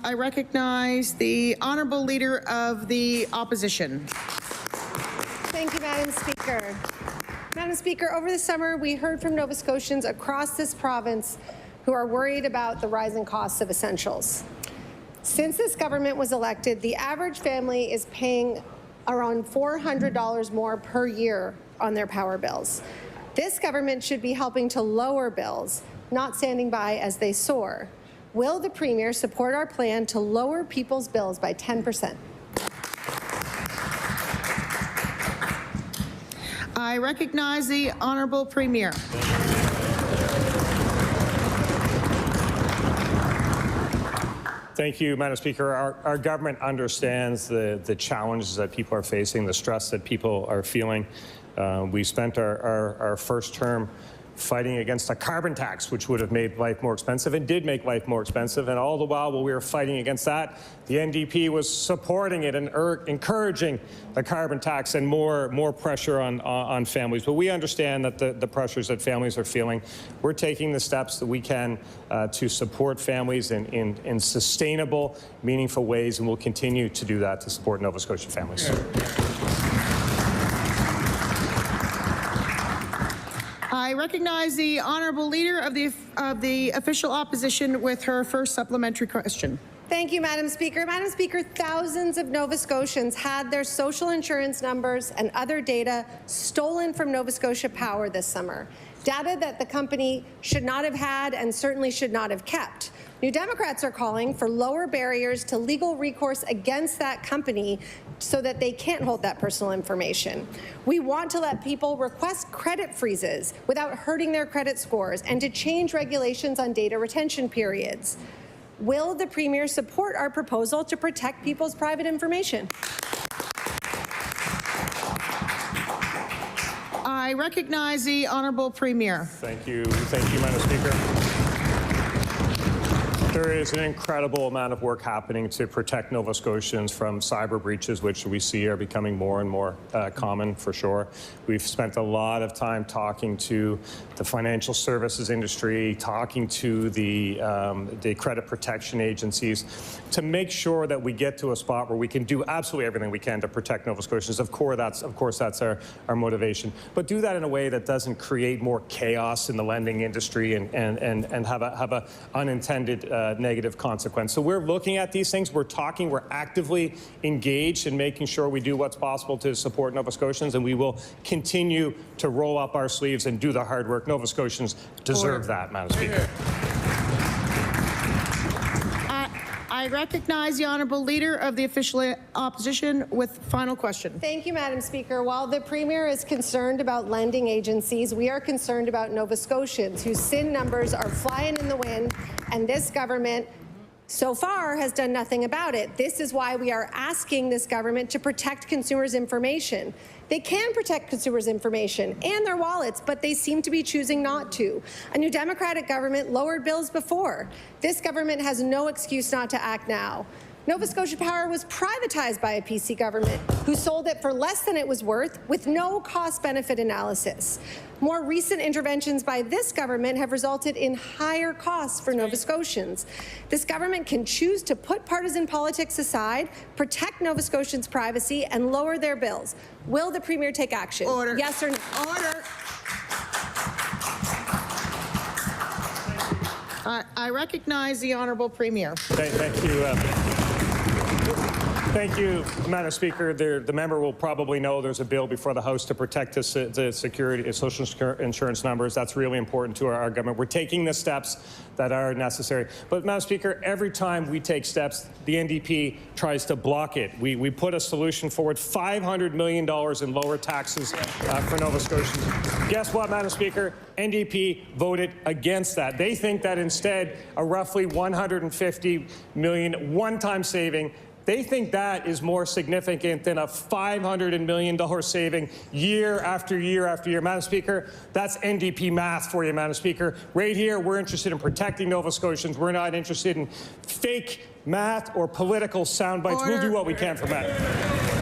I recognize the Honourable Leader of the Opposition. Thank you, Madam Speaker. Madam Speaker, over the summer, we heard from Nova Scotians across this province who are worried about the rising costs of essentials. Since this government was elected, the average family is paying around $400 more per year on their power bills. This government should be helping to lower bills, not standing by as they soar. Will the Premier support our plan to lower people's bills by 10%? I recognize the Honourable Premier. Thank you, Madam Speaker. Our government understands the challenges that people are facing, the stress that people are feeling. We spent our first term fighting against a carbon tax, which would have made life more expensive and did make life more expensive. And all the while we were fighting against that, the NDP was supporting it and encouraging the carbon tax and more pressure on families. But we understand that the pressures that families are feeling. We're taking the steps that we can to support families in sustainable, meaningful ways, and we'll continue to do that to support Nova Scotia families. I recognize the Honourable Leader of the Official Opposition with her first supplementary question. Thank you, Madam Speaker. Madam Speaker, thousands of Nova Scotians had their social insurance numbers and other data stolen from Nova Scotia Power this summer. Data that the company should not have had and certainly should not have kept. New Democrats are calling for lower barriers to legal recourse against that company so that they can't hold that personal information. We want to let people request credit freezes without hurting their credit scores and to change regulations on data retention periods. Will the Premier support our proposal to protect people's private information? I recognize the Honourable Premier. Thank you, Madam Speaker. There is an incredible amount of work happening to protect Nova Scotians from cyber breaches, which we see are becoming more and more common, for sure. We've spent a lot of time talking to the financial services industry, talking to the credit protection agencies to make sure that we get to a spot where we can do absolutely everything we can to protect Nova Scotians. Of course, that's our motivation. But do that in a way that doesn't create more chaos in the lending industry and have a unintended negative consequence. So we're looking at these things. We're talking. We're actively engaged in making sure we do what's possible to support Nova Scotians, and we will continue to roll up our sleeves and do the hard work. Nova Scotians deserve that, Madam Speaker. I recognize the Honourable Leader of the Official Opposition with final question. Thank you, Madam Speaker. While the Premier is concerned about lending agencies, we are concerned about Nova Scotians whose SIN numbers are flying in the wind, and this government so far has done nothing about it. This is why we are asking this government to protect consumers' information. They can protect consumers' information and their wallets, but they seem to be choosing not to. A New Democratic government lowered bills before. This government has no excuse not to act now. Nova Scotia Power was privatized by a PC government who sold it for less than it was worth with no cost-benefit analysis. More recent interventions by this government have resulted in higher costs for Nova Scotians. This government can choose to put partisan politics aside, protect Nova Scotians' privacy, and lower their bills. Will the Premier take action? Order. Yes or no? Order. I recognize the Honourable Premier. Thank you. Thank you, Madam Speaker. The member will probably know there's a bill before the House to protect the security, social insurance numbers. That's really important to our government. We're taking the steps that are necessary. But, Madam Speaker, every time we take steps, the NDP tries to block it. We put a solution forward, $500 million in lower taxes for Nova Scotians. Guess what, Madam Speaker? NDP voted against that. They think that instead a roughly $150 million one-time saving, they think that is more significant than a $500 million saving year after year after year. Madam Speaker, that's NDP math for you, Madam Speaker. Right here, we're interested in protecting Nova Scotians. We're not interested in fake math or political sound bites. We'll do what we can for that.